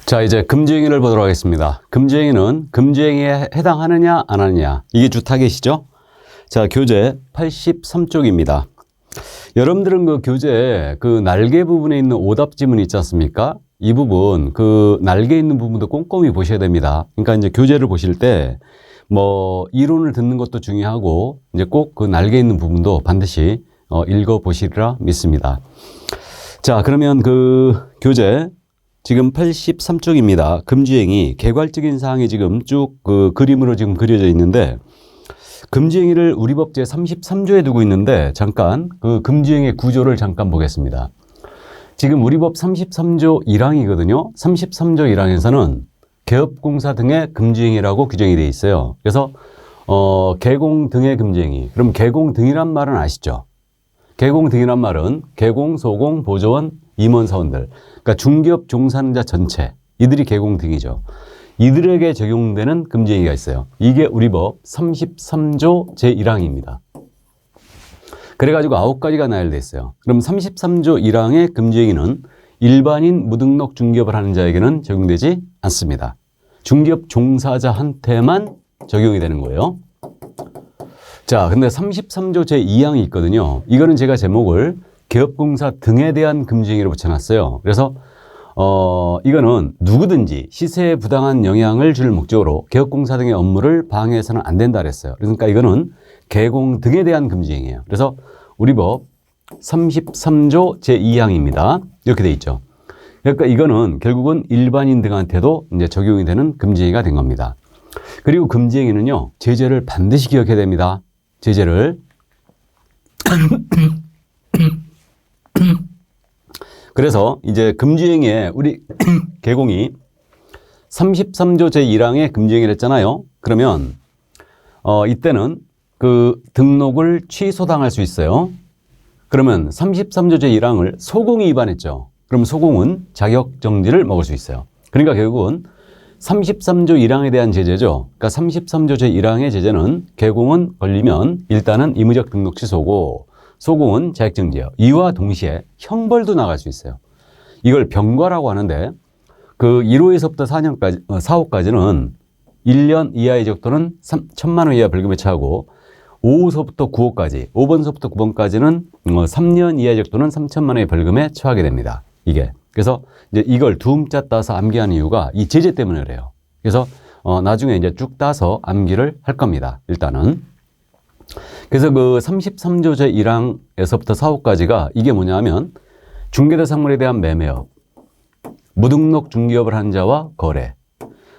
자, 이제 금지행위를 보도록 하겠습니다. 금지행위는 금지행위에 해당하느냐 안 하느냐, 이게 주 타겟이죠. 자, 교재 83쪽입니다. 여러분들은 그 교재 그 날개 부분에 있는 오답 지문 있지 않습니까? 이 부분, 그 날개 있는 부분도 꼼꼼히 보셔야 됩니다. 그러니까 이제 교재를 보실 때 뭐 이론을 듣는 것도 중요하고 이제 꼭 그 날개 있는 부분도 반드시 읽어 보시리라 믿습니다. 자, 그러면 그 교재 지금 83쪽입니다. 금지행위 개괄적인 사항이 지금 쭉 그 그림으로 지금 그려져 있는데, 금지행위를 우리 법 제 33조에 두고 있는데 잠깐 그 금지행위 구조를 잠깐 보겠습니다. 지금 우리 법 33조 1항이거든요. 33조 1항에서는 개업공사 등의 금지행위라고 규정이 되어 있어요. 그래서 개공 등의 금지행위. 그럼 개공 등이란 말은 아시죠? 개공 등이란 말은 개공, 소공, 보조원, 임원사원들, 그러니까 중기업 종사자 전체, 이들이 개공 등이죠. 이들에게 적용되는 금지행위가 있어요. 이게 우리 법 33조 제1항입니다. 그래가지고 9가지가 나열되어 있어요. 그럼 33조 1항의 금지행위는 일반인 무등록 중기업을 하는 자에게는 적용되지 않습니다. 중기업 종사자한테만 적용이 되는 거예요. 자, 근데 33조 제2항이 있거든요. 이거는 제가 제목을 개업공사 등에 대한 금지행위로 붙여놨어요. 그래서 이거는 누구든지 시세에 부당한 영향을 줄 목적으로 개업공사 등의 업무를 방해해서는 안 된다 그랬어요. 그러니까 이거는 개공 등에 대한 금지행위예요. 그래서 우리 법 33조 제2항입니다. 이렇게 돼 있죠. 그러니까 이거는 결국은 일반인 등한테도 이제 적용이 되는 금지행위가 된 겁니다. 그리고 금지행위는요, 제재를 반드시 기억해야 됩니다. 제재를. 그래서 이제 금지행위에 우리 개공이 33조 제1항에 금지행위를 했잖아요. 그러면 이때는 그 등록을 취소당할 수 있어요. 그러면 33조 제1항을 소공이 위반했죠. 그럼 소공은 자격정지를 먹을 수 있어요. 그러니까 결국은 33조 1항에 대한 제재죠. 그러니까 33조 제1항의 제재는 개공은 걸리면 일단은 임의적 등록 취소고, 소공은 자격정지예요. 이와 동시에 형벌도 나갈 수 있어요. 이걸 병과라고 하는데, 그 1호에서부터 4호까지는 1년 이하의 적도는 1,000만 원 이하 벌금에 처하고, 5호서부터 9호까지, 5번서부터 9번까지는 3년 이하의 적도는 3,000만 원의 벌금에 처하게 됩니다. 이게. 그래서 이제 이걸 두음자 따서 암기하는 이유가 이 제재 때문에 그래요. 그래서 나중에 이제 쭉 따서 암기를 할 겁니다. 일단은. 그래서 그 33조 제1항에서부터 4호까지가 이게 뭐냐면 중개대상물에 대한 매매업, 무등록 중개업을 한 자와 거래,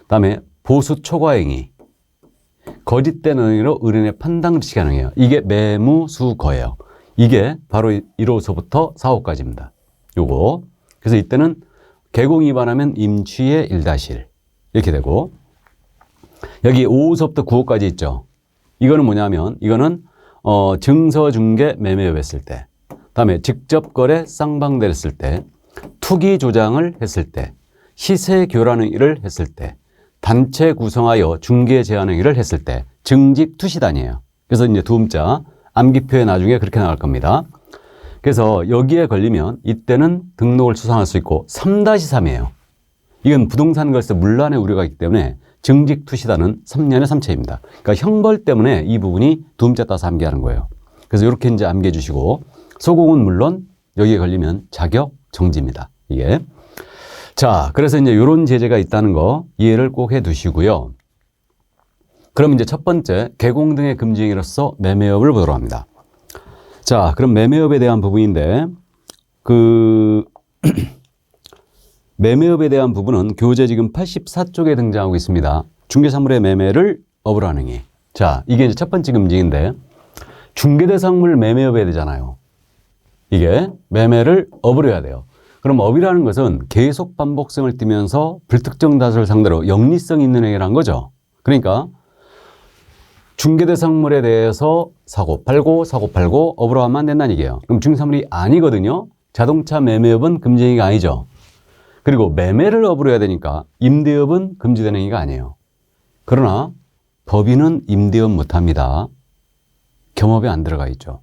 그다음에 보수 초과행위, 거짓된 행위로 의뢰인의 판단 지시 가능해요. 이게 매무수거예요. 이게 바로 1호서부터 4호까지입니다. 요거. 그래서 이때는 개공 위반하면 임취의 1-1 이렇게 되고, 여기 5호서부터 9호까지 있죠. 이거는 뭐냐면 이거는 증서 중개 매매업 했을 때, 그다음에 직접 거래 쌍방대를 했을 때, 투기 조장을 했을 때, 시세 교란 행위를 했을 때, 단체 구성하여 중개 제한 행위를 했을 때, 증직 투시단이에요. 그래서 이제 두음자 암기표에 나중에 그렇게 나갈 겁니다. 그래서 여기에 걸리면 이때는 등록을 추상할 수 있고 3-3이에요. 이건 부동산 걸세 문란의 우려가 있기 때문에 증직 투시단은 3년의 3채입니다. 그러니까 형벌 때문에 이 부분이 두음자 따서 암기하는 거예요. 그래서 이렇게 이제 암기해 주시고, 소공은 물론 여기에 걸리면 자격 정지입니다. 이게. 자, 그래서 이제 이런 제재가 있다는 거 이해를 꼭 해 두시고요. 그럼 이제 첫 번째, 개공 등의 금지행위로서 매매업을 보도록 합니다. 자, 그럼 매매업에 대한 부분인데, 그 매매업에 대한 부분은 교재 지금 84쪽에 등장하고 있습니다. 중개사물의 매매를 업으로 하는 행위. 자, 이게 이제 첫 번째 금지인데, 중개대상물 매매업해야 되잖아요. 이게 매매를 업으로 해야 돼요. 그럼 업이라는 것은 계속 반복성을 띠면서 불특정 다수를 상대로 영리성 있는 행위라는 거죠. 그러니까 중개대상물에 대해서 사고 팔고 업으로 하면 안 된다는 얘기예요. 그럼 중개사물이 아니거든요. 자동차 매매업은 금지행위가 아니죠. 그리고 매매를 업으로 해야 되니까 임대업은 금지되는 행위가 아니에요. 그러나 법인은 임대업 못합니다. 겸업에 안 들어가 있죠.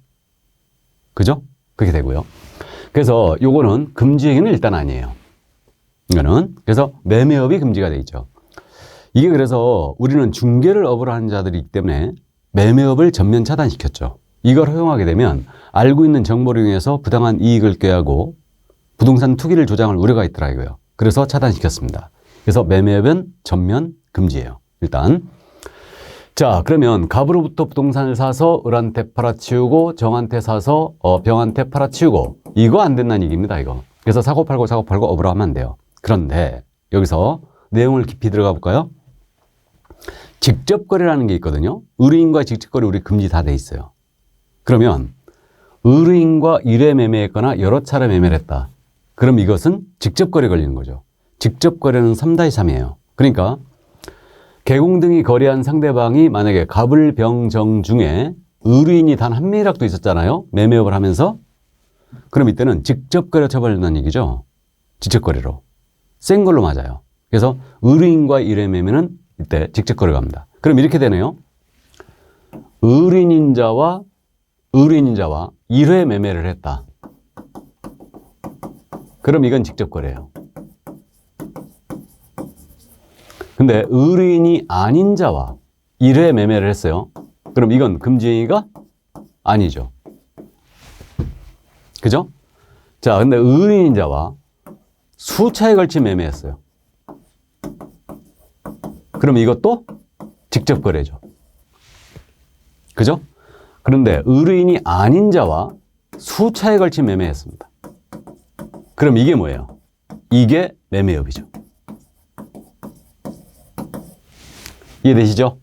그죠? 그렇게 되고요. 그래서 요거는 금지행위는 일단 아니에요. 이거는. 그래서 매매업이 금지가 돼 있죠. 이게 그래서 우리는 중개를 업으로 하는 자들이 있기 때문에 매매업을 전면 차단시켰죠. 이걸 허용하게 되면 알고 있는 정보를 이용해서 부당한 이익을 꾀하고 부동산 투기를 조장할 우려가 있더라고요. 그래서 차단시켰습니다. 그래서 매매업은 전면 금지예요. 일단. 자, 그러면 갑으로부터 부동산을 사서 을한테 팔아치우고 정한테 사서 병한테 팔아치우고 이거 안 된다는 얘기입니다. 이거. 그래서 사고 팔고 업으로 하면 안 돼요. 그런데 여기서 내용을 깊이 들어가 볼까요? 직접 거래라는 게 있거든요. 의뢰인과 직접 거래 우리 금지 다 돼 있어요. 그러면 의뢰인과 1회 매매했거나 여러 차례 매매를 했다. 그럼 이것은 직접 거래 걸리는 거죠. 직접 거래는 3-3이에요. 그러니까 개공 등이 거래한 상대방이 만약에 갑을, 병, 정 중에 의뢰인이 단 한 명이라도 있었잖아요. 매매업을 하면서. 그럼 이때는 직접 거래 처벌된다는 얘기죠. 직접 거래로. 센 걸로 맞아요. 그래서 의뢰인과 1회 매매는 이때 직접 거래가 갑니다. 그럼 이렇게 되네요. 의뢰인자와 1회 매매를 했다. 그럼 이건 직접 거래예요. 근데 의뢰인이 아닌 자와 1회 매매를 했어요. 그럼 이건 금지행위가 아니죠. 그죠? 자, 근데 의뢰인인 자와 수차에 걸친 매매했어요. 그럼 이것도 직접 거래죠. 그죠? 그런데 의뢰인이 아닌 자와 수차에 걸친 매매했습니다. 그럼 이게 뭐예요? 이게 매매업이죠. 이해되시죠?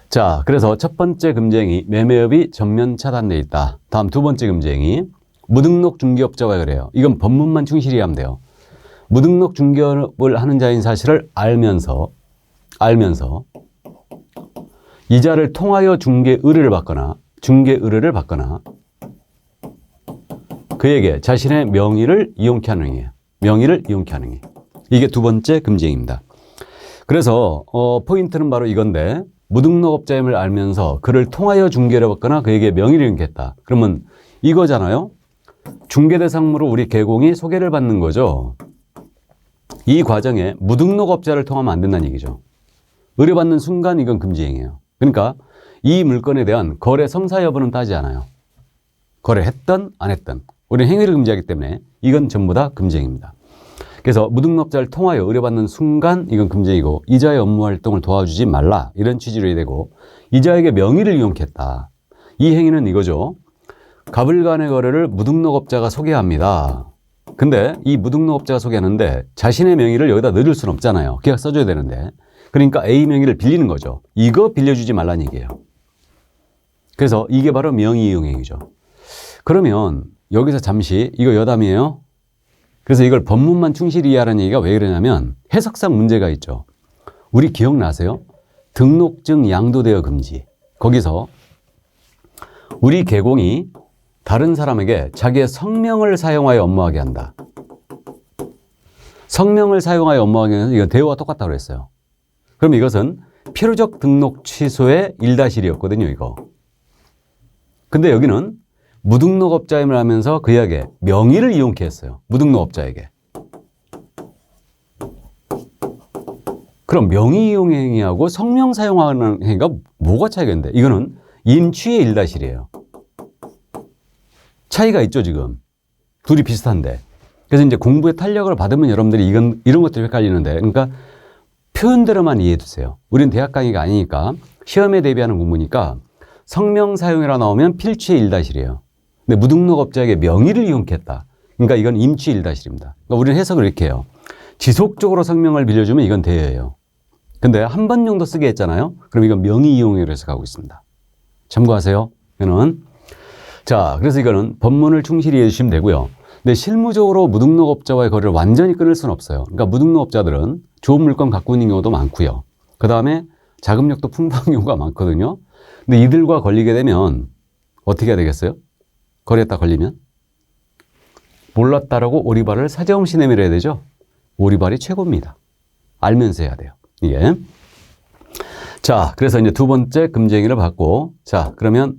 자, 그래서 첫 번째 금지행위 매매업이 전면 차단되어 있다. 다음 두 번째 금지행위 무등록 중개업자와 거래요. 이건 법문만 충실히 하면 돼요. 무등록 중개업을 하는 자인 사실을 알면서 이자를 통하여 중개 의뢰를 받거나 그에게 자신의 명의를 이용케 하는 행위예요. 명의를 이용케 하는 행위. 이게 두 번째 금지행위입니다. 그래서 포인트는 바로 이건데 무등록업자임을 알면서 그를 통하여 중개를 받거나 그에게 명의를 이용케 했다. 그러면 이거잖아요. 중개 대상으로 우리 개공이 소개를 받는 거죠. 이 과정에 무등록업자를 통하면 안 된다는 얘기죠. 의뢰받는 순간 이건 금지행위예요. 그러니까 이 물건에 대한 거래 성사 여부는 따지지 않아요. 거래했던 안 했던 우리는 행위를 금지하기 때문에 이건 전부 다 금지행위입니다. 그래서 무등록자를 통하여 의뢰받는 순간 이건 금지이고 이자의 업무 활동을 도와주지 말라 이런 취지로 해야 되고 이자에게 명의를 이용케 했다. 이 행위는 이거죠. 갑을 간의 거래를 무등록업자가 소개합니다. 근데 이 무등록업자가 소개하는데 자신의 명의를 여기다 넣을 수는 없잖아요. 계약 써줘야 되는데. 그러니까 A 명의를 빌리는 거죠. 이거 빌려주지 말라는 얘기예요. 그래서 이게 바로 명의 이용 행위죠. 그러면 여기서 잠시 이거 여담이에요. 그래서 이걸 법문만 충실히 이해하라는 얘기가 왜 그러냐면 해석상 문제가 있죠. 우리 기억나세요? 등록증 양도대여 금지. 거기서 우리 개공이 다른 사람에게 자기의 성명을 사용하여 업무하게 한다. 성명을 사용하여 업무하게 하면 이거 대여와 똑같다고 그랬어요. 그럼 이것은 필요적 등록 취소의 1-1이었거든요, 이거. 근데 여기는 무등록업자임을 하면서 그에게 명의를 이용케 했어요. 무등록업자에게. 그럼 명의 이용 행위하고 성명 사용하는 행위가 뭐가 차이가 있는데? 이거는 임취의 1-1이에요. 차이가 있죠, 지금. 둘이 비슷한데. 그래서 이제 공부에 탄력을 받으면 여러분들이 이런 것들이 헷갈리는데, 그러니까 표현대로만 이해해 두세요. 우리는 대학 강의가 아니니까 시험에 대비하는 공부니까 성명 사용이라 나오면 필취의 1-1이에요. 근데 무등록업자에게 명의를 이용케 했다. 그러니까 이건 임취 1-1입니다. 그러니까 우리는 해석을 이렇게 해요. 지속적으로 성명을 빌려주면 이건 대여예요. 근데 한 번 정도 쓰게 했잖아요. 그럼 이건 명의 이용으로 해석하고 있습니다. 참고하세요. 이거는. 자, 그래서 이거는 법문을 충실히 해주시면 되고요. 근데 실무적으로 무등록업자와의 거래를 완전히 끊을 수는 없어요. 그러니까 무등록업자들은 좋은 물건 갖고 있는 경우도 많고요. 그 다음에 자금력도 풍부한 경우가 많거든요. 근데 이들과 걸리게 되면 어떻게 해야 되겠어요? 거래했다 걸리면? 몰랐다라고 오리발을 사정없이 내밀어야 되죠. 오리발이 최고입니다. 알면서 해야 돼요. 이게. 자, 그래서 이제 두 번째 금지행위를 받고, 자, 그러면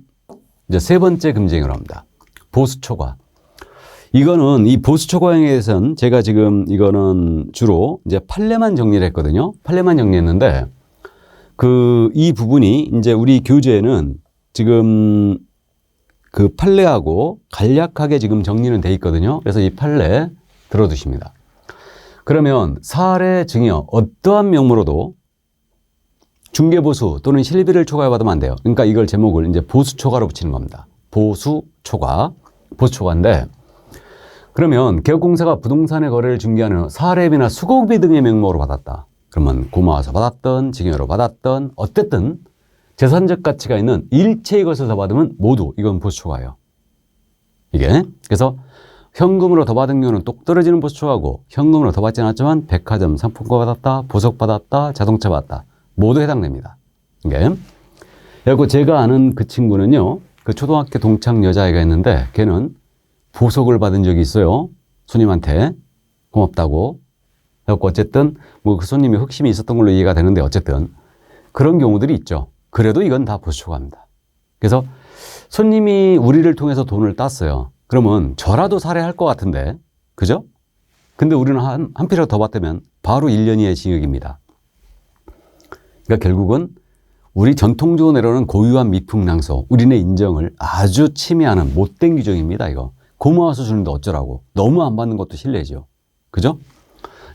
이제 세 번째 금지행위로 합니다. 보수초과. 이거는 이 보수 초과형에 대해서는 제가 지금 이거는 주로 이제 판례만 정리를 했거든요. 판례만 정리했는데 이 부분이 이제 우리 교재에는 지금 그 판례하고 간략하게 지금 정리는 돼 있거든요. 그래서 이 판례 들어두십니다. 그러면 사례 증여 어떠한 명목으로도 중개보수 또는 실비를 초과받으면 안 돼요. 그러니까 이걸 제목을 이제 보수초과로 붙이는 겁니다. 보수초과인데 그러면 개업공사가 부동산의 거래를 중개하는 사례비나 수고비 등의 명목으로 받았다. 그러면 고마워서 받았던 증여로 받았던 어쨌든 재산적 가치가 있는 일체의 것을 더 받으면 모두 이건 보수초과예요. 이게 그래서 현금으로 더 받은 경우는 똑 떨어지는 보수초과고 현금으로 더 받지 않았지만 백화점 상품권 받았다, 보석 받았다, 자동차 받았다 모두 해당됩니다. 이게 그리고 제가 아는 그 친구는요, 그 초등학교 동창 여자아이가 있는데 걔는 보석을 받은 적이 있어요. 손님한테 고맙다고. 그래갖고 어쨌든 뭐 그 손님이 흑심이 있었던 걸로 이해가 되는데 어쨌든 그런 경우들이 있죠. 그래도 이건 다 보수초과입니다. 그래서 손님이 우리를 통해서 돈을 땄어요. 그러면 저라도 살해할 것 같은데, 그죠? 근데 우리는 한 피라도 더 받으면 바로 1년 이하의 징역입니다. 그러니까 결국은 우리 전통적으로 내려오는 고유한 미풍낭서, 우리네 인정을 아주 침해하는 못된 규정입니다, 이거. 고마워서 주는데 어쩌라고. 너무 안 받는 것도 실례죠. 그죠?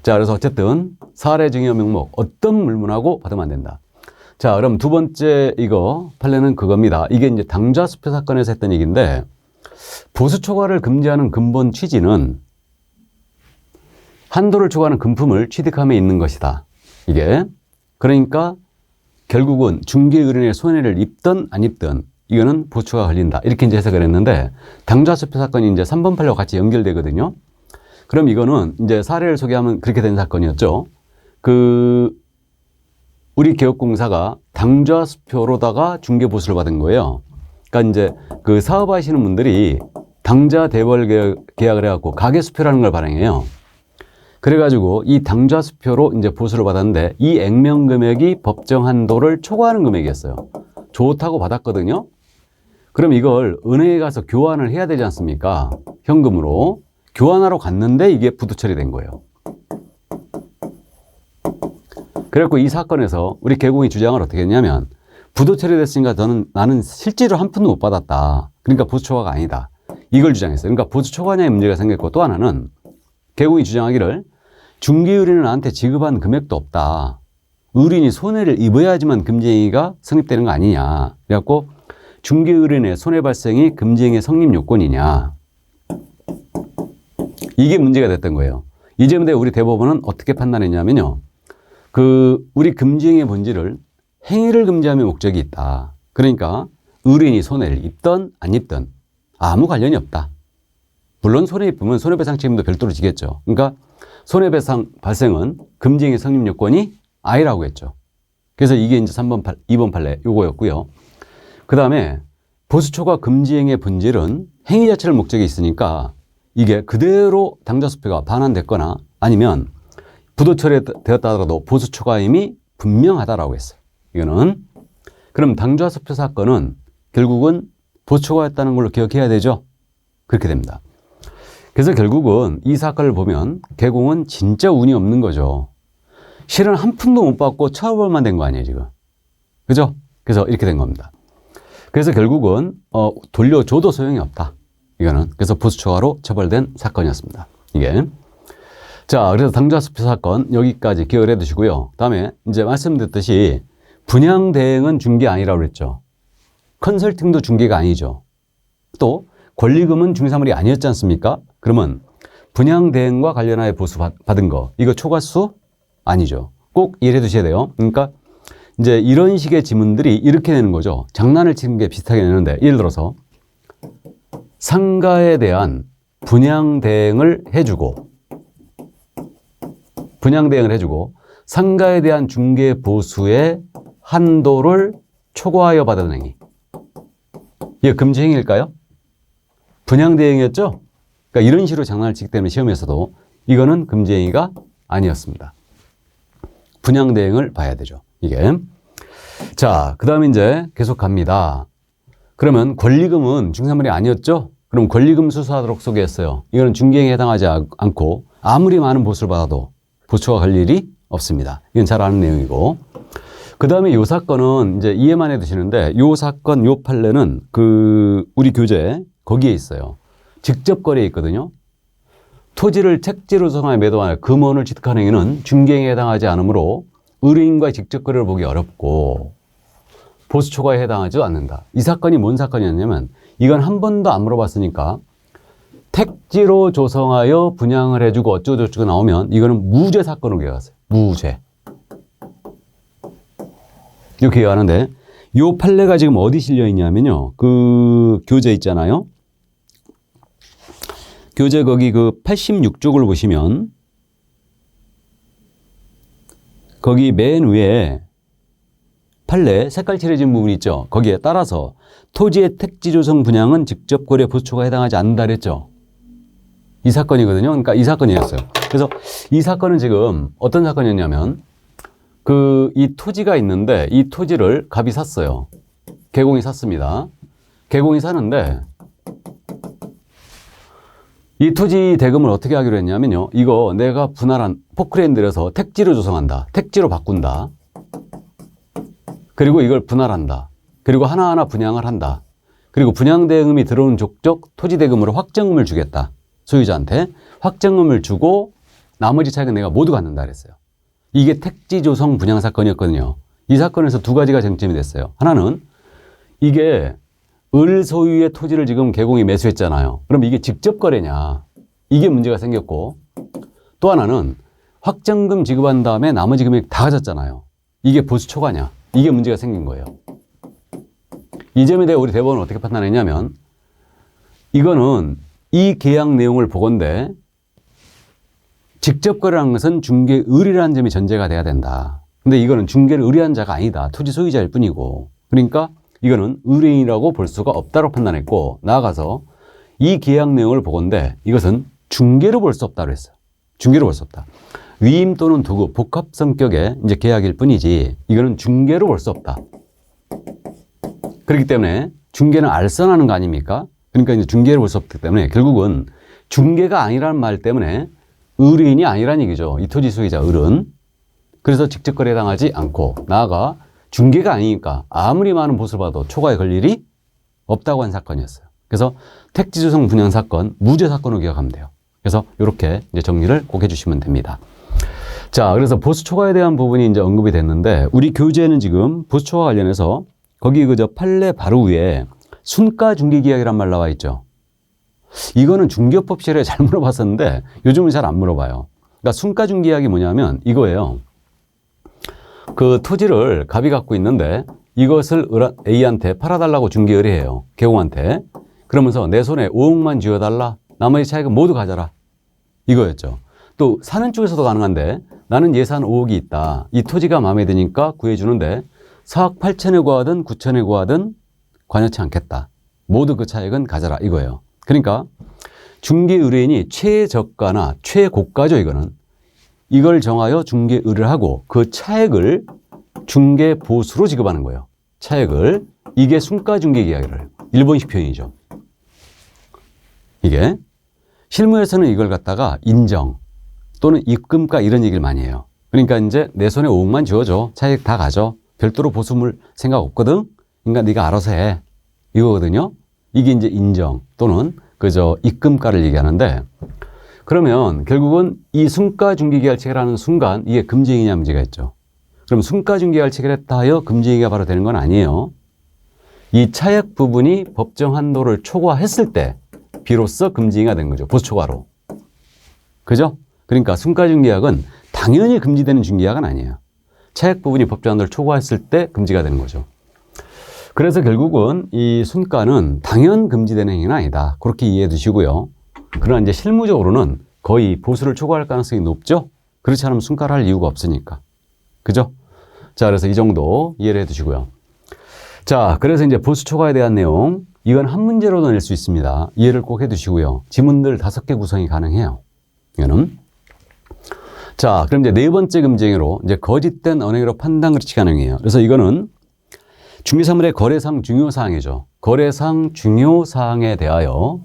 자, 그래서 어쨌든 사례 증여 명목 어떤 물문하고 받으면 안 된다. 자, 그럼 두 번째 이거 판례는 그겁니다. 이게 이제 당좌수표 사건에서 했던 얘기인데 보수초과를 금지하는 근본 취지는 한도를 초과하는 금품을 취득함에 있는 것이다. 이게 그러니까 결국은 중개의뢰인의 손해를 입든 안 입든 이거는 보수초과가 걸린다. 이렇게 이제 해석을 했는데 당좌수표 사건이 이제 3번 판례와 같이 연결되거든요. 그럼 이거는 이제 사례를 소개하면 그렇게 된 사건이었죠. 우리 개업공사가 당좌수표로다가 중개보수를 받은 거예요. 그러니까 이제 그 사업하시는 분들이 당좌 대벌 계약을 해갖고 가계수표라는 걸 발행해요. 그래가지고 이 당좌수표로 이제 보수를 받았는데 이 액면 금액이 법정 한도를 초과하는 금액이었어요. 좋다고 받았거든요. 그럼 이걸 은행에 가서 교환을 해야 되지 않습니까? 현금으로. 교환하러 갔는데 이게 부도 처리된 거예요. 그래갖고 이 사건에서 우리 개공이 주장을 어떻게 했냐면 부도 처리됐으니까 나는 실제로 한 푼도 못 받았다. 그러니까 보수초과가 아니다. 이걸 주장했어요. 그러니까 보수초과냐의 문제가 생겼고 또 하나는 개공이 주장하기를 중개의뢰인은 나한테 지급한 금액도 없다. 의뢰인이 손해를 입어야지만 금지행위가 성립되는 거 아니냐. 그래갖고 중개의뢰인의 손해 발생이 금지행위의 성립 요건이냐. 이게 문제가 됐던 거예요. 이 점에 우리 대법원은 어떻게 판단했냐면요. 우리 금지행위의 본질을 행위를 금지하면 목적이 있다. 그러니까 의뢰인이 손해를 입든 안 입든 아무 관련이 없다. 물론 손해 입으면 손해배상 책임도 별도로 지겠죠. 그러니까 손해배상 발생은 금지행위 성립 요건이 아니라고 했죠. 그래서 이게 이제 2번 판례 요거였고요. 그 다음에 보수초과 금지행위의 본질은 행위 자체를 목적이 있으니까 이게 그대로 당좌수표가 반환됐거나 아니면 부도 처리되었다 하더라도 보수초과임이 분명하다라고 했어요. 이거는. 그럼 당좌수표 사건은 결국은 보수초과였다는 걸로 기억해야 되죠. 그렇게 됩니다. 그래서 결국은 이 사건을 보면 개공은 진짜 운이 없는 거죠. 실은 한 푼도 못 받고 처벌만 된 거 아니에요, 지금. 그죠? 그래서 이렇게 된 겁니다. 그래서 결국은 돌려줘도 소용이 없다. 이거는. 그래서 보수초과로 처벌된 사건이었습니다. 이게. 자, 그래서 당좌수표 사건 여기까지 기억을 해 두시고요. 다음에 이제 말씀드렸듯이 분양대행은 중개 아니라고 그랬죠. 컨설팅도 중개가 아니죠. 또 권리금은 중개사물이 아니었지 않습니까? 그러면 분양대행과 관련하여 보수 받은 거 이거 초과수 아니죠. 꼭 이해해 두셔야 돼요. 그러니까 이제 이런 식의 지문들이 이렇게 되는 거죠. 장난을 치는 게 비슷하게 되는데 예를 들어서 상가에 대한 분양대행을 해주고 상가에 대한 중개보수의 한도를 초과하여 받은 행위. 이게 금지행위일까요? 분양대행이었죠? 그러니까 이런 식으로 장난을 치기 때문에 시험에서도 이거는 금지행위가 아니었습니다. 분양대행을 봐야 되죠. 이게. 자, 그 다음에 이제 계속 갑니다. 그러면 권리금은 중개사물이 아니었죠? 그럼 권리금 수수하도록 소개했어요. 이거는 중개행위에 해당하지 않고 아무리 많은 보수를 받아도 보수초과 걸 일이 없습니다. 이건 잘 아는 내용이고. 그 다음에 요 사건은 이제 이해만 해 두시는데, 요 사건, 요 판례는 우리 교재 거기에 있어요. 직접 거래에 있거든요. 토지를 택지로 조성하여 매도하여 금원을 취득하는 행위는 중개행위에 해당하지 않으므로 의뢰인과의 직접 거래를 보기 어렵고 보수초과에 해당하지도 않는다. 이 사건이 뭔 사건이었냐면, 이건 한 번도 안 물어봤으니까 택지로 조성하여 분양을 해주고 어쩌고저쩌고 나오면 이거는 무죄 사건으로 기억하세요. 무죄. 이렇게 기억하는데, 요 판례가 지금 어디 실려 있냐면요. 그 교재 있잖아요. 교재 거기 그 86쪽을 보시면 거기 맨 위에 판례 색깔 칠해진 부분이 있죠. 거기에 따라서 토지의 택지 조성 분양은 직접 거래 보수초과에 해당하지 않는다 그랬죠. 이 사건이거든요. 그러니까 이 사건이었어요. 그래서 이 사건은 지금 어떤 사건이었냐면, 이 토지가 있는데 이 토지를 갑이 샀어요. 개공이 샀습니다. 개공이 사는데 이 토지 대금을 어떻게 하기로 했냐면요. 이거 내가 분할한 포크레인들에서 택지로 조성한다. 택지로 바꾼다. 그리고 이걸 분할한다. 그리고 하나하나 분양을 한다. 그리고 분양대금이 들어오는 족족 토지대금으로 확정금을 주겠다. 소유자한테 확정금을 주고 나머지 차익은 내가 모두 갖는다 그랬어요. 이게 택지 조성 분양 사건이었거든요. 이 사건에서 두 가지가 쟁점이 됐어요. 하나는 이게 을 소유의 토지를 지금 개공이 매수했잖아요. 그럼 이게 직접 거래냐? 이게 문제가 생겼고, 또 하나는 확정금 지급한 다음에 나머지 금액 다 가졌잖아요. 이게 보수초과냐? 이게 문제가 생긴 거예요. 이 점에 대해 우리 대법원은 어떻게 판단했냐면, 이거는 이 계약 내용을 보건대 직접 거래한 것은 중개의리라는 점이 전제가 돼야 된다. 근데 이거는 중개를 의뢰한 자가 아니다. 토지 소유자일 뿐이고. 그러니까 이거는 의뢰인이라고 볼 수가 없다고 판단했고, 나아가서 이 계약 내용을 보건대 이것은 중개로 볼 수 없다고 했어요. 중개로 볼 수 없다. 위임 또는 도급, 복합 성격의 이제 계약일 뿐이지 이거는 중개로 볼 수 없다. 그렇기 때문에 중개는 알선하는 거 아닙니까? 그러니까 이제 중개로 볼 수 없기 때문에 결국은 중개가 아니라는 말 때문에 의뢰인이 아니란 얘기죠. 이 토지 소유자 을은. 그래서 직접 거래에 당하지 않고, 나아가 중개가 아니니까 아무리 많은 보수를 받아도 초과에 걸 일이 없다고 한 사건이었어요. 그래서 택지 조성 분양 사건, 무죄 사건으로 기억하면 돼요. 그래서 이렇게 이제 정리를 꼭 해주시면 됩니다. 자, 그래서 보수 초과에 대한 부분이 이제 언급이 됐는데, 우리 교재는 지금 보수 초과 관련해서 거기 그저 판례 바로 위에 순가 중개 계약이란 말 나와 있죠. 이거는 중개법 시절에 잘 물어봤었는데 요즘은 잘 안 물어봐요. 그러니까 순가 중개 계약이 뭐냐면 이거예요. 그 토지를 갑이 갖고 있는데 이것을 A한테 팔아달라고 중개 의뢰해요. 개공한테. 그러면서 내 손에 5억만 쥐어달라. 나머지 차익은 모두 가져라. 이거였죠. 또 사는 쪽에서도 가능한데, 나는 예산 5억이 있다. 이 토지가 마음에 드니까 구해주는데 4억 8천에 구하든 9천에 구하든 관여치 않겠다. 모두 그 차익은 가져라. 이거예요. 그러니까 중개 의뢰인이 최저가나 최고가죠. 이거는. 이걸 정하여 중개 의뢰를 하고 그 차액을 중개 보수로 지급하는 거예요. 차액을. 이게 순가 중개 계약을 일본식 표현이죠. 이게 실무에서는 이걸 갖다가 인정 또는 입금가 이런 얘기를 많이 해요. 그러니까 이제 내 손에 5억만 쥐어줘. 차익 다 가져. 별도로 보수물 생각 없거든. 그러니까 네가 알아서 해. 이거거든요. 이게 이제 인정 또는 그저 입금가를 얘기하는데, 그러면 결국은 이 순가 중개 계약을 체결하는 순간 이게 금지행위냐 문제가 있죠. 그럼 순가 중개 계약을 체결했다 하여 금지행위가 바로 되는 건 아니에요. 이 차액 부분이 법정 한도를 초과했을 때 비로소 금지행위가 된 거죠. 보수 초과로. 그죠? 그러니까 순가 중개 계약은 당연히 금지되는 중개 계약은 아니에요. 차액 부분이 법정 한도를 초과했을 때 금지가 되는 거죠. 그래서 결국은 이 순가는 당연 금지되는 행위는 아니다. 그렇게 이해해 두시고요. 그러나 이제 실무적으로는 거의 보수를 초과할 가능성이 높죠. 그렇지 않으면 순가를 할 이유가 없으니까. 그죠? 자, 그래서 이 정도 이해를 해 두시고요. 자, 그래서 이제 보수 초과에 대한 내용, 이건 한 문제로도 낼 수 있습니다. 이해를 꼭 해 두시고요. 지문들 5개 구성이 가능해요. 이거는. 자, 그럼 이제 네 번째 금지행위로 이제 거짓된 언행으로 판단 그르치기 가능해요. 그래서 이거는 중개사물의 거래상 중요사항이죠. 거래상 중요사항에 대하여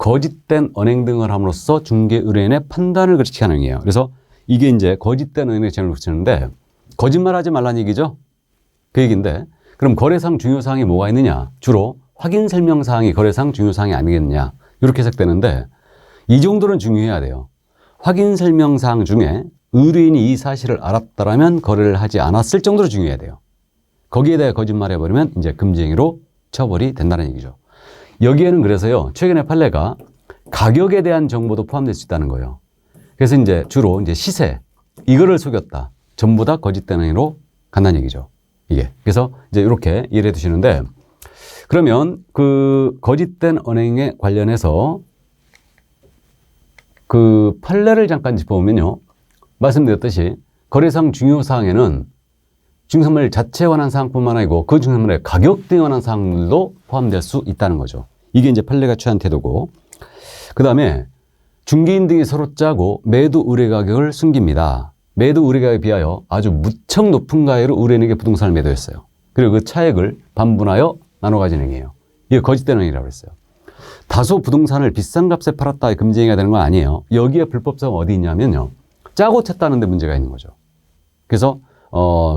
거짓된 언행 등을 함으로써 중개 의뢰인의 판단을 그르치게 하는 행위예요. 그래서 이게 이제 거짓된 언행의 제한을 붙이는데 거짓말하지 말라는 얘기죠. 그 얘기인데 그럼 거래상 중요사항이 뭐가 있느냐? 주로 확인 설명사항이 거래상 중요사항이 아니겠느냐? 이렇게 해석되는데 이 정도는 중요해야 돼요. 확인 설명사항 중에 의뢰인이 이 사실을 알았다라면 거래를 하지 않았을 정도로 중요해야 돼요. 거기에 대해 거짓말해버리면 이제 금지행위로 처벌이 된다는 얘기죠. 여기에는 그래서요, 최근의 판례가 가격에 대한 정보도 포함될 수 있다는 거예요. 그래서 이제 주로 이제 시세, 이거를 속였다. 전부 다 거짓된 행위로 간다는 얘기죠. 이게. 그래서 이제 이렇게 이해해 두시는데, 그러면 그 거짓된 언행에 관련해서 그 판례를 잠깐 짚어보면요. 말씀드렸듯이 거래상 중요사항에는 증선물 자체에 관한 사항뿐만 아니고 그 증선물의 가격 등에 관한 사항들도 포함될 수 있다는 거죠. 이게 이제 판례가 취한 태도고, 그 다음에 중개인 등이 서로 짜고 매도 의뢰 가격을 숨깁니다. 매도 의뢰 가격에 비하여 아주 무척 높은 가액으로 의뢰인에게 부동산을 매도했어요. 그리고 그 차액을 반분하여 나눠 가진 행위예요. 이게 거짓된 행위라고 했어요. 다소 부동산을 비싼 값에 팔았다에 금지행위가 되는 건 아니에요. 여기에 불법성은 어디 있냐면요, 짜고 쳤다는 데 문제가 있는 거죠. 그래서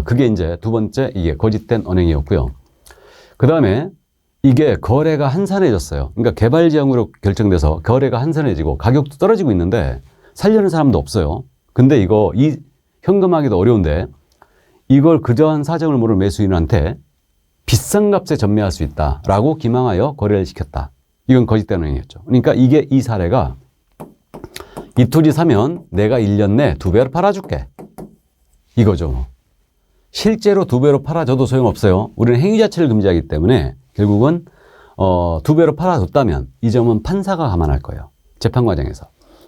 그게 이제 두 번째, 이게 거짓된 언행이었고요. 그 다음에 이게 거래가 한산해졌어요. 그러니까 개발 지형으로 결정돼서 거래가 한산해지고 가격도 떨어지고 있는데 살려는 사람도 없어요. 근데 이거 현금하기도 어려운데 이걸 그저한 사정을 모르는 매수인한테 비싼 값에 전매할 수 있다라고 기망하여 거래를 시켰다. 이건 거짓된 언행이었죠. 그러니까 이게 이 사례가 이 토지 사면 내가 1년 내 2배로 팔아줄게. 이거죠. 실제로 2배로 팔아줘도 소용없어요. 우리는 행위 자체를 금지하기 때문에 결국은 2배로 팔아줬다면 이 점은 판사가 감안할 거예요. 재판 과정에서.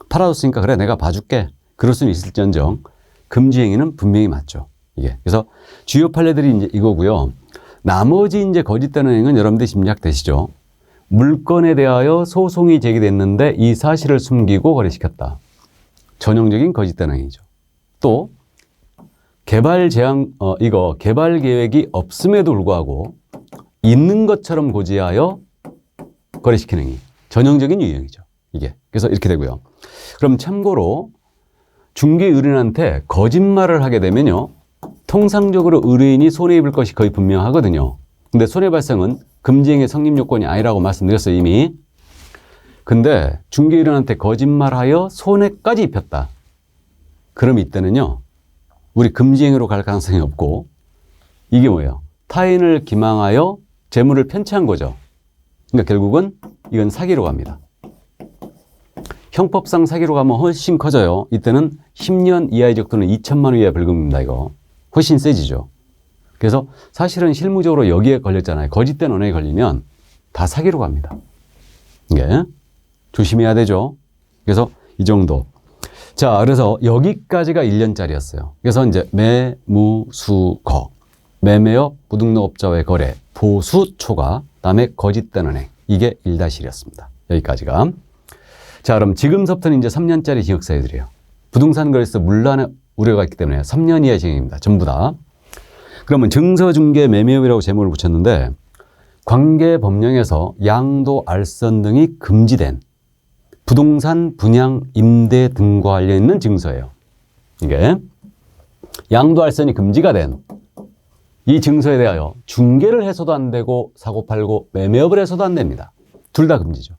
팔아줬으니까 그래 내가 봐줄게. 그럴 수는 있을지언정 금지 행위는 분명히 맞죠. 이게. 그래서 주요 판례들이 이제 이거고요. 나머지 이제 거짓된 행위는 여러분들이 짐작되시죠. 물건에 대하여 소송이 제기됐는데 이 사실을 숨기고 거래시켰다. 전형적인 거짓된 행위죠. 또 개발 제한, 개발 계획이 없음에도 불구하고 있는 것처럼 고지하여 거래시키는 행위. 전형적인 유형이죠. 이게. 그래서 이렇게 되고요. 그럼 참고로 중개 의뢰인한테 거짓말을 하게 되면요, 통상적으로 의뢰인이 손해입을 것이 거의 분명하거든요. 근데 손해 발생은 금지행위 성립 요건이 아니라고 말씀드렸어요, 이미. 근데 중개 의뢰인한테 거짓말하여 손해까지 입혔다. 그럼 이때는요, 우리 금지행위로 갈 가능성이 없고, 이게 뭐예요? 타인을 기망하여 재물을 편취한 거죠. 그러니까 결국은 이건 사기로 갑니다. 형법상 사기로 가면 훨씬 커져요. 이때는 10년 이하의 적도는 2천만 원 이하의 벌금입니다. 이거 훨씬 세지죠. 그래서 사실은 실무적으로 여기에 걸렸잖아요. 거짓된 언행에 걸리면 다 사기로 갑니다. 이게 조심해야 되죠. 그래서 이 정도. 자, 그래서 여기까지가 1년짜리였어요. 그래서 이제 매무수거, 매매업, 무등록업자와의 거래, 보수, 초과, 다음에 거짓된 언행. 이게 1-1이었습니다. 여기까지가. 자, 그럼 지금부터는 이제 3년짜리 징역사유들이에요. 부동산 거래에서 문란의 우려가 있기 때문에 3년 이하의 징역입니다. 전부 다. 그러면 증서중개 매매업이라고 제목을 붙였는데 관계법령에서 양도, 알선 등이 금지된 부동산 분양, 임대 등과 관련있는 증서예요. 이게 양도, 알선이 금지가 된 이 증서에 대하여 중개를 해서도 안 되고 사고 팔고 매매업을 해서도 안 됩니다. 둘 다 금지죠.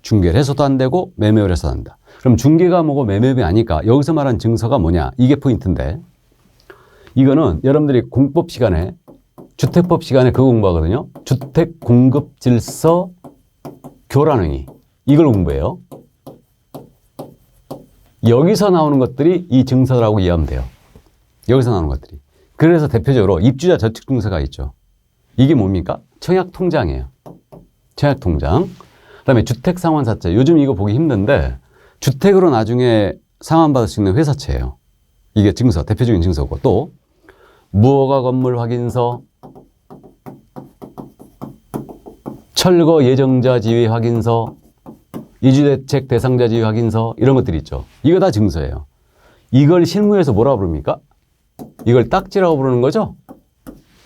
중개를 해서도 안 되고 매매업을 해서도 안 된다. 그럼 중개가 뭐고 매매업이 아니까 여기서 말하는 증서가 뭐냐? 이게 포인트인데 이거는 여러분들이 공법 시간에 주택법 시간에 그거 공부하거든요. 주택 공급 질서 교란 행위. 이걸 공부해요. 여기서 나오는 것들이 이 증서라고 이해하면 돼요. 여기서 나오는 것들이. 그래서 대표적으로 입주자 저축 증서가 있죠. 이게 뭡니까? 청약 통장이에요. 청약 통장. 그다음에 주택 상환사채. 요즘 이거 보기 힘든데 주택으로 나중에 상환받을 수 있는 회사채예요. 이게 증서, 대표적인 증서고 또 무허가 건물 확인서, 철거 예정자 지위 확인서, 이주대책 대상자 지위 확인서 이런 것들이 있죠. 이거 다 증서예요. 이걸 실무에서 뭐라고 부릅니까? 이걸 딱지라고 부르는 거죠.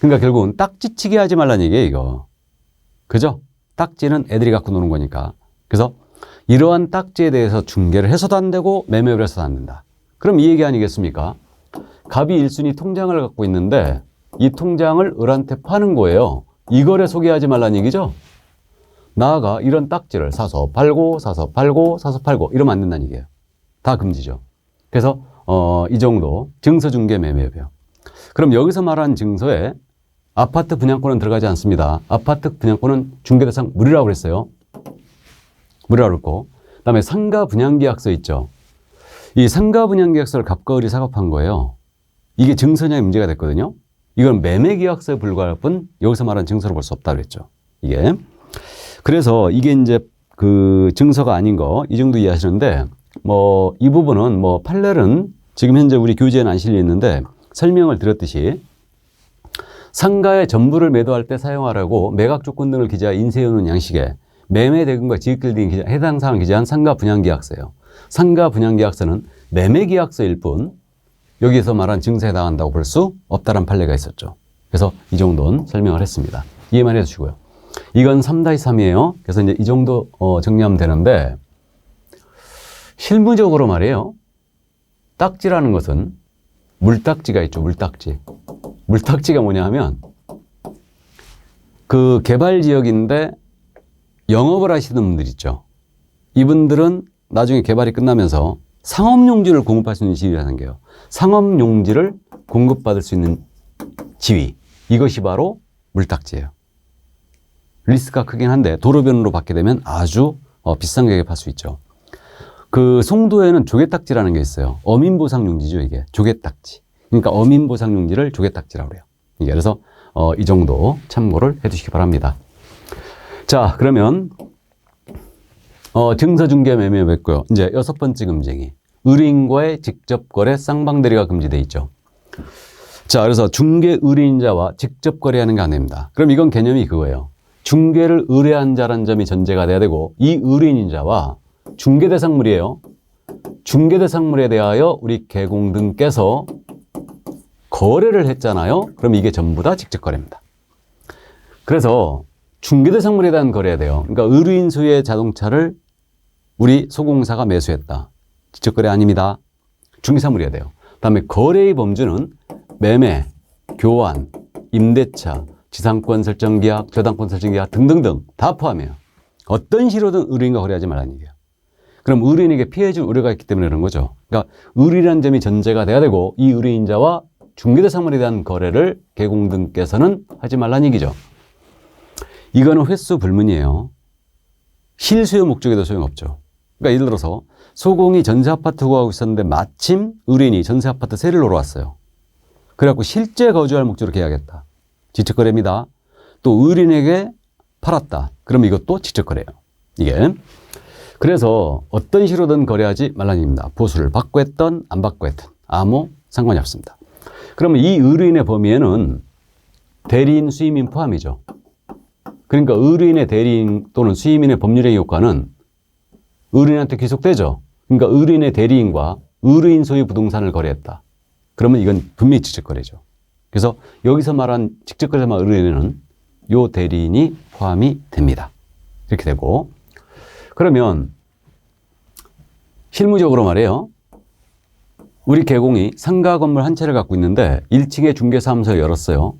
그러니까 결국은 딱지치기 하지 말라는 얘기예요. 이거. 그죠? 딱지는 애들이 갖고 노는 거니까. 그래서 이러한 딱지에 대해서 중개를 해서도 안 되고 매매를 해서도 안 된다. 그럼 이 얘기 아니겠습니까? 갑이 1순위 통장을 갖고 있는데 이 통장을 을한테 파는 거예요. 이 거래 소개하지 말라는 얘기죠. 나아가 이런 딱지를 사서 팔고 사서 팔고 사서 팔고 이러면 안 된다는 얘기예요. 다 금지죠. 그래서 이 정도 증서 중개 매매예요. 그럼 여기서 말하는 증서에 아파트 분양권은 들어가지 않습니다. 아파트 분양권은 중개대상 무리라고 그랬어요. 무리라고 그랬고, 그다음에 상가 분양계약서 있죠. 이 상가 분양계약서를 갑과 을이 사갑한 거예요. 이게 증서냐에 문제가 됐거든요. 이건 매매계약서에 불과할 뿐 여기서 말하는 증서로 볼 수 없다 그랬죠. 이게. 그래서 이게 이제 그 증서가 아닌 거 이 정도 이해하시는데 뭐 이 부분은 뭐 판례는 지금 현재 우리 교재에는 안 실려 있는데 설명을 드렸듯이 상가의 전부를 매도할 때 사용하라고 매각 조건 등을 기재한 인쇄해놓은 양식에 매매 대금과 지급길 등이 해당 사항을 기재한 상가 분양계약서예요. 상가 분양계약서는 매매계약서일 뿐 여기서 말한 증서에 해당한다고 볼 수 없다는 판례가 있었죠. 그래서 이 정도는 설명을 했습니다. 이해만 해주시고요. 이건 3-3이에요. 그래서 이제 이 정도 정리하면 되는데 실무적으로 말이에요. 딱지라는 것은 물딱지가 있죠. 물딱지. 물딱지가 뭐냐 하면 그 개발 지역인데 영업을 하시는 분들 있죠. 이분들은 나중에 개발이 끝나면서 상업용지를 공급할 수 있는 지위라는 게요. 상업용지를 공급받을 수 있는 지위. 이것이 바로 물딱지예요. 리스크가 크긴 한데 도로변으로 받게 되면 아주 비싼 가격에 팔 수 있죠. 그 송도에는 조개딱지라는 게 있어요. 어민보상용지죠, 이게. 조개딱지. 그러니까 어민보상용지를 조개딱지라고 그래요. 이게 그래서 이 정도 참고를 해 두시기 바랍니다. 자, 그러면 증서중개 매매했고요. 이제 6번째 금지행위. 의뢰인과의 직접 거래 쌍방대리가 금지되어 있죠. 자, 그래서 중개 의뢰인자와 직접 거래하는 게 안 됩니다. 그럼 이건 개념이 그거예요. 중개를 의뢰한 자라는 점이 전제가 돼야 되고 이 의뢰인자와 중개대상물이에요. 중개대상물에 대하여 우리 개공등께서 거래를 했잖아요. 그럼 이게 전부 다 직접 거래입니다. 그래서 중개대상물에 대한 거래야 돼요. 그러니까 의뢰인 소유의 자동차를 우리 소공사가 매수했다. 직접 거래 아닙니다. 중개사물이어야 돼요. 그다음에 거래의 범주는 매매, 교환, 임대차, 지상권 설정 계약, 저당권 설정 계약 등등등 다 포함해요. 어떤 식으로든 의뢰인과 거래하지 말라는 얘기예요. 그럼 의뢰인에게 피해줄 우려가 있기 때문에 그런 거죠. 그러니까 의뢰라는 점이 전제가 돼야 되고 이 의뢰인자와 중개대상물에 대한 거래를 개공등께서는 하지 말라는 얘기죠. 이거는 횟수 불문이에요. 실수요 목적에도 소용없죠. 그러니까 예를 들어서 소공이 전세아파트 구하고 있었는데 마침 의뢰인이 전세아파트 세를 놓으러 왔어요. 그래갖고 실제 거주할 목적으로 계약했다. 직접거래입니다. 또 의뢰인에게 팔았다. 그러면 이것도 직접거래예요. 이게. 그래서 어떤 식으로든 거래하지 말라는 얘기입니다. 보수를 받고 했던 안 받고 했던 아무 상관이 없습니다. 그러면 이 의뢰인의 범위에는 대리인, 수임인 포함이죠. 그러니까 의뢰인의 대리인 또는 수임인의 법률의 효과는 의뢰인한테 귀속되죠. 그러니까 의뢰인의 대리인과 의뢰인 소유 부동산을 거래했다. 그러면 이건 분명히 직접거래죠. 그래서 여기서 말한 직접거래만 의뢰인은 요 대리인이 포함이 됩니다. 이렇게 되고 그러면 실무적으로 말해요. 우리 개공이 상가 건물 한 채를 갖고 있는데 1층에 중개사무소를 열었어요.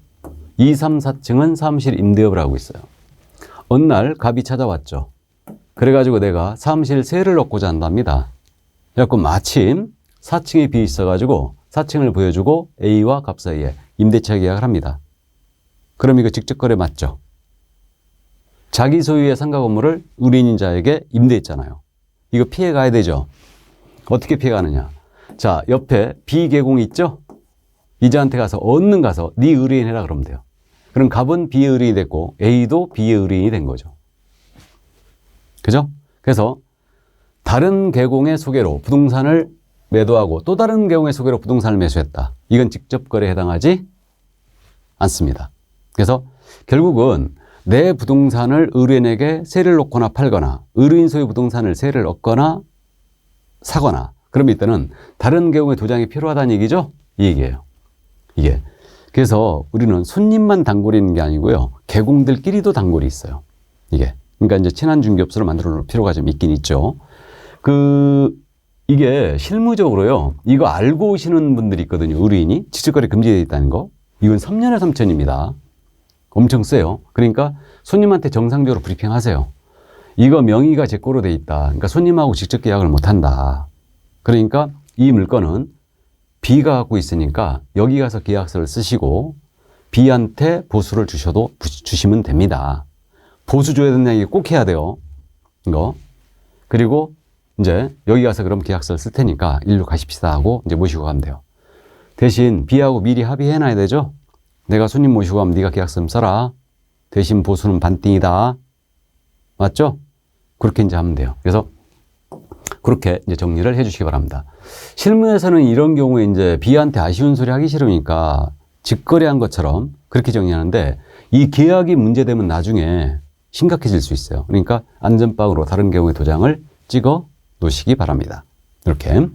2, 3, 4층은 사무실 임대업을 하고 있어요. 어느 날 갑이 찾아왔죠. 그래가지고 내가 사무실 세를 넣고자 한답니다. 그래갖고 마침 4층에 비어 있어가지고 4층을 보여주고 A와 갑 사이에 임대차 계약을 합니다. 그럼 이거 직접거래 맞죠? 자기 소유의 상가 건물을 의뢰인자에게 임대했잖아요. 이거 피해 가야 되죠? 어떻게 피해 가느냐? 자, 옆에 B 개공이 있죠? 이자한테 가서 얻는 가서 네 의뢰인 해라 그러면 돼요. 그럼 갑은 B의 의뢰인이 됐고 A도 B의 의뢰인이 된 거죠. 그죠? 그래서 다른 개공의 소개로 부동산을 매도하고 또 다른 개공의 소개로 부동산을 매수했다. 이건 직접 거래에 해당하지 않습니다. 그래서 결국은 내 부동산을 의뢰인에게 세를 놓거나 팔거나 의뢰인 소유 부동산을 세를 얻거나 사거나 그러면 이때는 다른 개공의 도장이 필요하다는 얘기죠? 이 얘기예요. 이게. 그래서 우리는 손님만 단골이 있는 게 아니고요. 개공들끼리도 단골이 있어요. 이게. 그러니까 이제 친한 중개업소를 만들어 놓을 필요가 좀 있긴 있죠. 이게 실무적으로요, 이거 알고 오시는 분들이 있거든요. 의뢰인이 직접거래 금지되어 있다는 거. 이건 3년에 3천입니다. 엄청 세요. 그러니까 손님한테 정상적으로 브리핑 하세요. 이거 명의가 제 거로 돼 있다. 그러니까 손님하고 직접 계약을 못 한다. 그러니까 이 물건은 B가 갖고 있으니까 여기 가서 계약서를 쓰시고 B한테 보수를 주시면 됩니다. 보수 줘야 된다는 얘기 꼭 해야 돼요. 이거. 그리고 이제 여기 가서 그럼 계약서를 쓸 테니까 일로 가십시다 하고 이제 모시고 가면 돼요. 대신 B하고 미리 합의해 놔야 되죠. 내가 손님 모시고 가면 네가 계약서 좀 써라. 대신 보수는 반띵이다. 맞죠? 그렇게 이제 하면 돼요. 그래서 그렇게 이제 정리를 해 주시기 바랍니다. 실무에서는 이런 경우에 이제 B한테 아쉬운 소리 하기 싫으니까 직거래한 것처럼 그렇게 정리하는데 이 계약이 문제되면 나중에 심각해질 수 있어요. 그러니까 안전빵으로 다른 경우에 도장을 찍어 놓으시기 바랍니다. 이렇게.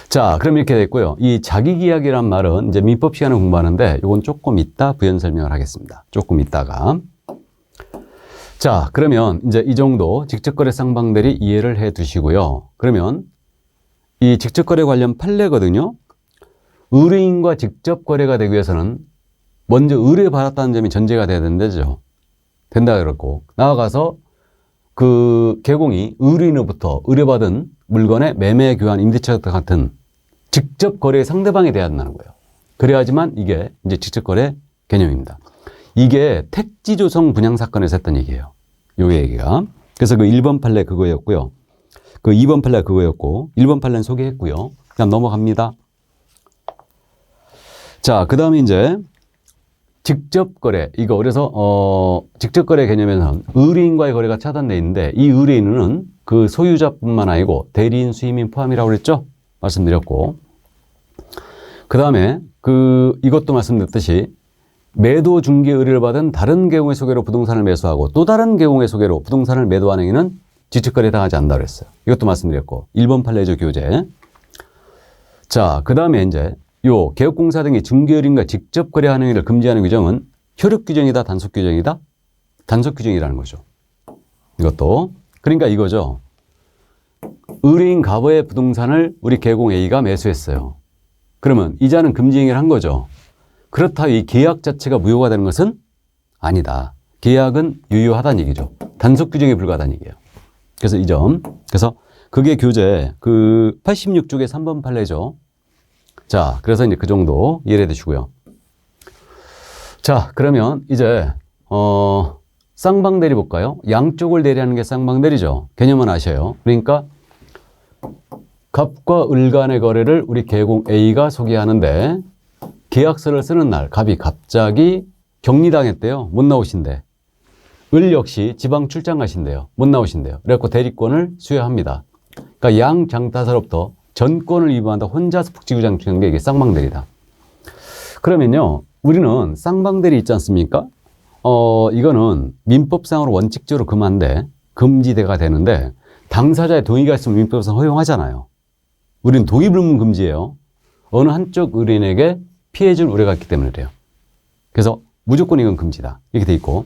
자, 그럼 이렇게 됐고요. 이 자기계약이란 말은 이제 민법 시간에 공부하는데 이건 조금 이따 부연 설명을 하겠습니다. 조금 이따가. 자, 그러면 이제 이 정도 직접거래 쌍방대리 이해를 해 두시고요. 그러면 이 직접거래 관련 판례거든요. 의뢰인과 직접 거래가 되기 위해서는 먼저 의뢰받았다는 점이 전제가 돼야 된다죠. 된다 그랬고, 나아가서 그 개공이 의뢰인으로부터 의뢰받은 물건의 매매, 교환, 임대차 같은 직접 거래의 상대방이 돼야 한다는 거예요. 그래야지만 이게 이제 직접 거래 개념입니다. 이게 택지 조성 분양 사건에서 했던 얘기예요. 요 얘기가. 그래서 그 1번 판례 그거였고요. 그 2번 판례 그거였고, 1번 판례는 소개했고요. 그냥 넘어갑니다. 자, 그 다음에 이제 직접 거래. 이거 그래서 직접 거래 개념에서는 의뢰인과의 거래가 차단되어 있는데 이 의뢰인은 그 소유자뿐만 아니고 대리인, 수임인 포함이라고 그랬죠? 말씀드렸고. 그 다음에 이것도 말씀드렸듯이 매도 중개 의뢰를 받은 다른 계공의 소개로 부동산을 매수하고 또 다른 계공의 소개로 부동산을 매도하는 행위는 직접거래 당하지 않는다 그랬어요. 이것도 말씀드렸고 1번 판례죠, 교재. 자, 그 다음에 이제 요 개업공사 등이 중개의뢰인과 직접 거래하는 행위를 금지하는 규정은 효력 규정이다, 단속 규정이다? 단속 규정이라는 거죠. 이것도. 그러니까 이거죠. 의뢰인 가버의 부동산을 우리 개공 A가 매수했어요. 그러면 이자는 금지 행위를 한 거죠. 그렇다고 이 계약 자체가 무효가 되는 것은 아니다. 계약은 유효하다는 얘기죠. 단속 규정에 불과하다는 얘기예요. 그래서 이 점. 그래서 그게 교재 86쪽의 3번 판례죠. 자, 그래서 이제 그 정도 이해해 두시고요. 자, 그러면 이제 쌍방대리 볼까요? 양쪽을 대리하는 게 쌍방대리죠. 개념은 아셔요. 그러니까 갑과 을 간의 거래를 우리 개공 A가 소개하는데 계약서를 쓰는 날 갑이 갑자기 격리당했대요. 못 나오신대. 을 역시 지방 출장 가신대요. 못 나오신대요. 그래갖고 대리권을 수여합니다. 그러니까 양 장타사로부터 전권을 위반한다. 혼자서 북지구장치는 게 이게 쌍방대리다. 그러면요, 우리는 쌍방대리 있지 않습니까? 이거는 민법상으로 원칙적으로 금지가 되는데 당사자의 동의가 있으면 민법상 허용하잖아요. 우리는 동의불문 금지예요. 어느 한쪽 의뢰인에게 피해줄 우려가 있기 때문에 그래요. 그래서 무조건 이건 금지다. 이렇게 돼 있고.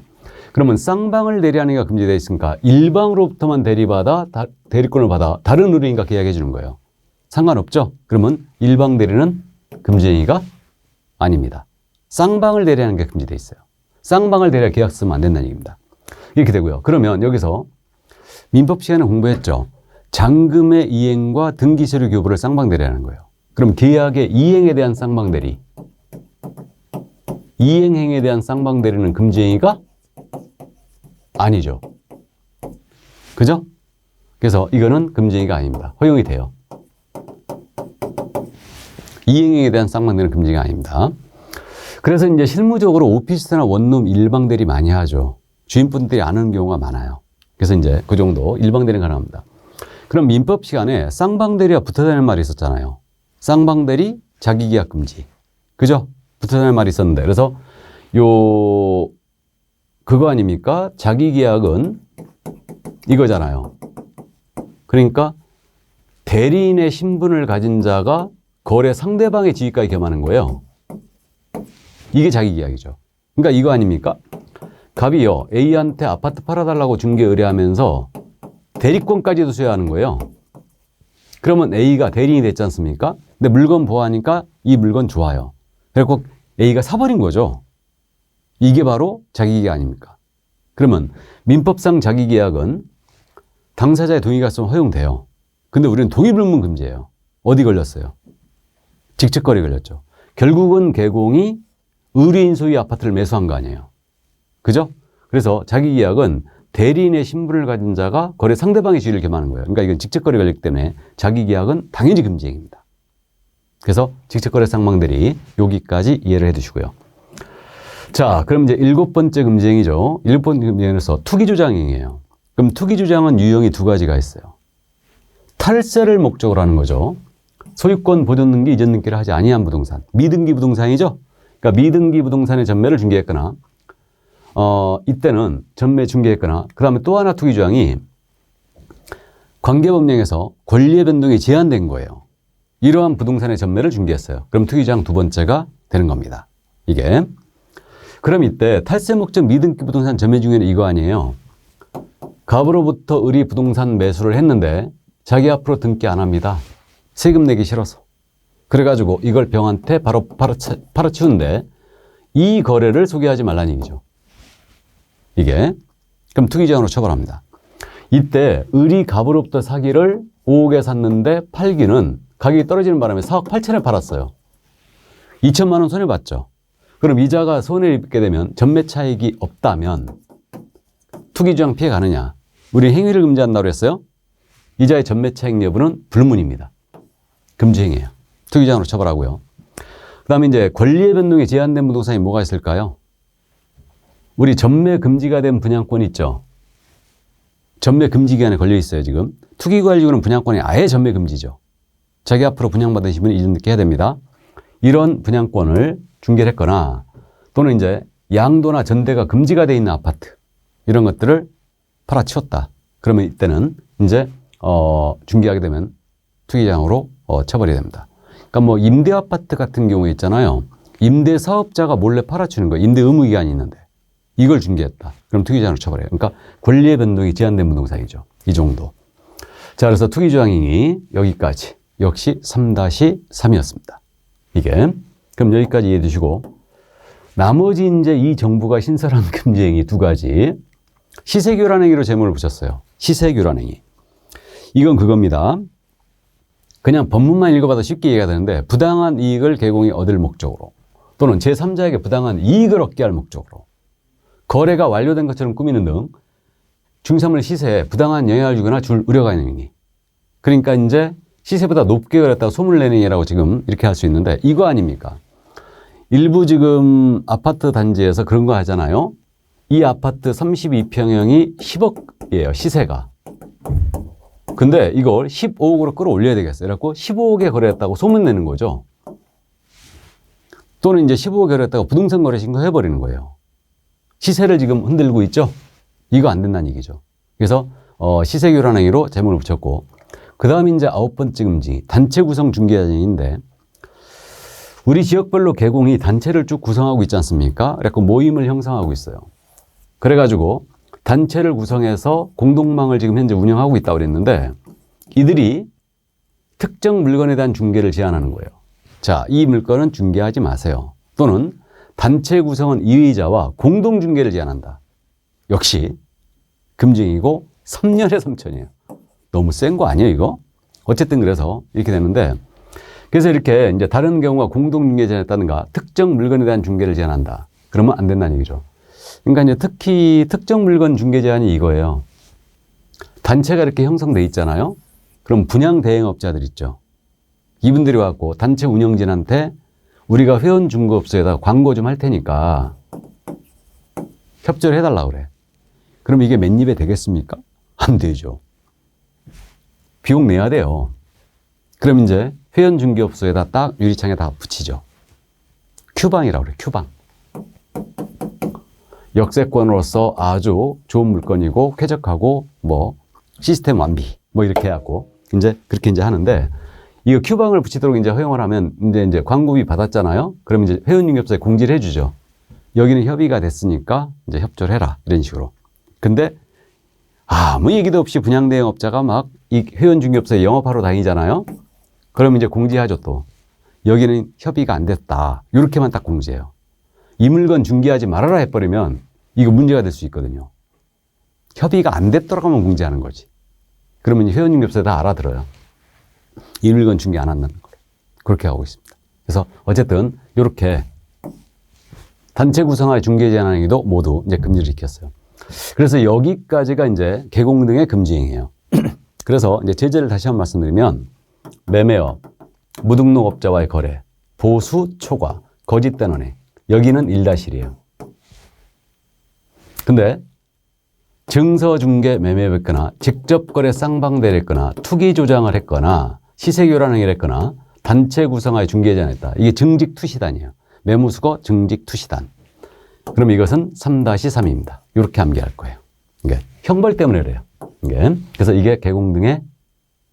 그러면 쌍방을 대리하는 게 금지되어 있으니까 일방으로부터만 대리권을 받아 다른 의뢰인과 계약해 주는 거예요. 상관없죠? 그러면 일방 대리는 금지 행위가 아닙니다. 쌍방을 대리하는 게 금지되어 있어요. 쌍방을 대리할 계약 쓰면 안 된다는 얘기입니다. 이렇게 되고요. 그러면 여기서 민법 시간에 공부했죠. 잔금의 이행과 등기서류 교부를 쌍방 대리하는 거예요. 그럼 계약의 이행에 대한 쌍방 대리, 이행행에 대한 쌍방 대리는 금지 행위가 아니죠. 그죠? 그래서 이거는 금지 행위가 아닙니다. 허용이 돼요. 이행행에 대한 쌍방대리는 금지가 아닙니다. 그래서 이제 실무적으로 오피스나 원룸 일방대리 많이 하죠. 주인분들이 안 하는 경우가 많아요. 그래서 이제 그 정도 일방대리는 가능합니다. 그럼 민법 시간에 쌍방대리와 붙어다니는 말이 있었잖아요. 쌍방대리 자기계약 금지. 그죠? 붙어다니는 말이 있었는데. 그래서 그거 아닙니까? 자기계약은 이거잖아요. 그러니까 대리인의 신분을 가진 자가 거래 상대방의 지위까지 겸하는 거예요. 이게 자기계약이죠. 그러니까 이거 아닙니까? 갑이요, A한테 아파트 팔아달라고 중개 의뢰하면서 대리권까지도 수여하는 거예요. 그러면 A가 대리인이 됐지 않습니까? 근데 물건 보아하니까 이 물건 좋아요. 그래서 A가 사버린 거죠. 이게 바로 자기계약 아닙니까? 그러면 민법상 자기계약은 당사자의 동의가 있으면 허용돼요. 근데 우리는 동의불문 금지예요. 어디 걸렸어요? 직책거래 걸렸죠. 결국은 개공이 의뢰인 소유 아파트를 매수한 거 아니에요. 그죠? 그래서 자기계약은 대리인의 신분을 가진 자가 거래 상대방의 지위를 겸하는 거예요. 그러니까 이건 직책거래 걸렸기 때문에 자기계약은 당연히 금지행위입니다. 그래서 직책거래 쌍방대리 여기까지 이해를 해두시고요. 자, 그럼 이제 7번째 금지행위죠. 7번째 금지행위에서 투기주장행위예요. 그럼 투기주장은 유형이 두 가지가 있어요. 탈세를 목적으로 하는 거죠. 소유권 보존 등기, 이전 등기를 하지 아니한 부동산. 미등기 부동산이죠. 그러니까 미등기 부동산의 전매를 중개했거나 이때는 전매 중개했거나 그 다음에 또 하나 투기주장이 관계법령에서 권리의 변동이 제한된 거예요. 이러한 부동산의 전매를 중개했어요. 그럼 투기주장 두 번째가 되는 겁니다. 이게. 그럼 이때 탈세 목적 미등기 부동산 전매 중개는 이거 아니에요. 갑으로부터 을이 부동산 매수를 했는데 자기 앞으로 등기 안 합니다. 세금 내기 싫어서. 그래가지고 이걸 병한테 바로 팔아치운데 이 거래를 소개하지 말라는 얘기죠. 이게. 그럼 투기주장으로 처벌합니다. 이때 을이 갑으로부터 사기를 5억에 샀는데 팔기는 가격이 떨어지는 바람에 4억 8천에 팔았어요. 2천만 원 손해봤죠. 그럼 이자가 손해를 입게 되면 전매 차익이 없다면 투기주장 피해 가느냐? 우리 행위를 금지한다고 했어요. 이자의 전매 차익 여부는 불문입니다. 금지행위예요. 투기주장으로 처벌하고요. 그 다음에 이제 권리의 변동이 제한된 부동산이 뭐가 있을까요? 우리 전매 금지가 된 분양권 있죠. 전매 금지 기간에 걸려 있어요, 지금. 투기관리구는 분양권이 아예 전매 금지죠. 자기 앞으로 분양받으신 분이 이전 등기 해야 됩니다. 이런 분양권을 중개를 했거나 또는 이제 양도나 전대가 금지가 되어 있는 아파트 이런 것들을 팔아치웠다. 그러면 이때는 이제 중개하게 되면 투기장으로 처벌이 됩니다. 그러니까 뭐 임대 아파트 같은 경우에 있잖아요. 임대 사업자가 몰래 팔아치우는 거예요. 임대 의무 기간이 있는데 이걸 중개했다. 그럼 투기장으로 처벌해요. 그러니까 권리의 변동이 제한된 부동산이죠. 이 정도. 자, 그래서 투기주장행위 여기까지. 역시 3-3이었습니다. 이게. 그럼 여기까지 이해해 두시고 나머지 이제 이 정부가 신설한 금지행위 두 가지. 시세교란행위로 제목을 붙였어요. 시세교란행위. 이건 그겁니다. 그냥 법문만 읽어봐도 쉽게 이해가 되는데 부당한 이익을 개공이 얻을 목적으로 또는 제3자에게 부당한 이익을 얻게 할 목적으로 거래가 완료된 것처럼 꾸미는 등 중산물 시세에 부당한 영향을 주거나 줄 우려가 있는 행위. 그러니까 이제 시세보다 높게 거래했다고 소문을 내는 행위라고 지금 이렇게 할 수 있는데 이거 아닙니까? 일부 지금 아파트 단지에서 그런 거 하잖아요. 이 아파트 32평형이 10억이에요. 시세가. 근데 이걸 15억으로 끌어올려야 되겠어요. 그래갖고 15억에 거래했다고 소문내는 거죠. 또는 이제 15억에 거래했다고 부동산 거래 신고해버리는 거예요. 시세를 지금 흔들고 있죠. 이거 안 된다는 얘기죠. 그래서 시세교란행위로 제목을 붙였고 그 다음 이제 9번째 금지 단체 구성 중개자인데 우리 지역별로 개공이 단체를 쭉 구성하고 있지 않습니까? 그래서 모임을 형성하고 있어요. 그래가지고 단체를 구성해서 공동망을 지금 현재 운영하고 있다고 그랬는데 이들이 특정 물건에 대한 중개를 제한하는 거예요. 자, 이 물건은 중개하지 마세요. 또는 단체 구성은 이의자와 공동 중개를 제한한다. 역시 금지이고 3년에 3천이에요. 너무 센 거 아니에요, 이거? 어쨌든 그래서 이렇게 되는데 그래서 이렇게 이제 다른 경우가 공동 중개 제한했다든가 특정 물건에 대한 중개를 제한한다. 그러면 안 된다는 얘기죠. 그러니까 이제 특히 특정 물건 중개 제한이 이거예요. 단체가 이렇게 형성돼 있잖아요. 그럼 분양 대행업자들 있죠. 이분들이 와갖고 단체 운영진한테 우리가 회원 중개업소에다 광고 좀 할 테니까 협조를 해달라고 그래. 그럼 이게 맨입에 되겠습니까? 안 되죠. 비용 내야 돼요. 그럼 이제 회원 중개업소에다 딱 유리창에 다 붙이죠. 큐방이라고 그래, 큐방. 역세권으로서 아주 좋은 물건이고 쾌적하고 뭐 시스템 완비 뭐 이렇게 해갖고 이제 그렇게 이제 하는데 이거 큐방을 붙이도록 이제 허용을 하면 이제 광고비 받았잖아요. 그러면 이제 회원 중개업소에 공지를 해주죠. 여기는 협의가 됐으니까 이제 협조를 해라. 이런 식으로. 근데 아무 얘기도 없이 분양대행업자가 막 이 회원중개업소에 영업하러 다니잖아요. 그러면 이제 공지하죠 또. 여기는 협의가 안 됐다. 이렇게만 딱 공지해요. 이 물건 중개하지 말아라 해버리면 이거 문제가 될 수 있거든요. 협의가 안 됐더라고만 공지하는 거지. 그러면 회원중개업소에 다 알아들어요. 이 물건 중개 안 한다는 걸. 그렇게 하고 있습니다. 그래서 어쨌든 이렇게 단체 구성화의 중개 제한행위도 모두 이제 금지를 시켰어요. 그래서 여기까지가 이제 개공 등의 금지행위예요. 그래서 이제 제재를 다시 한번 말씀드리면 매매업, 무등록업자와의 거래, 보수, 초과, 거짓 단언행. 여기는 1-1이에요. 근데 증서 중개 매매를 했거나 직접 거래 쌍방대를 했거나 투기 조장을 했거나 시세 교란 행위를 했거나 단체 구성화의 중개 제한을 했다. 이게 증직 투시단이에요. 매무수거 증직 투시단. 그럼 이것은 3-3입니다. 이렇게 암기할 거예요. 이게 형벌 때문에 그래요. 이게. 그래서 이게 개공 등의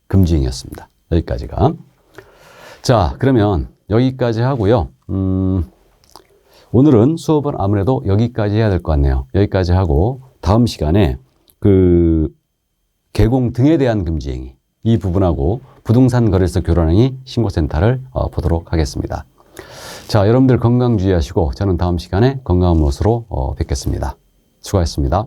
금지행위였습니다. 여기까지가. 자, 그러면 여기까지 하고요. 오늘은 수업은 아무래도 여기까지 해야 될 것 같네요. 여기까지 하고 다음 시간에 그 개공 등에 대한 금지행위 이 부분하고 부동산 거래소 교란행위 신고센터를 보도록 하겠습니다. 자, 여러분들 건강 주의하시고 저는 다음 시간에 건강한 모습으로 뵙겠습니다. 수고하셨습니다.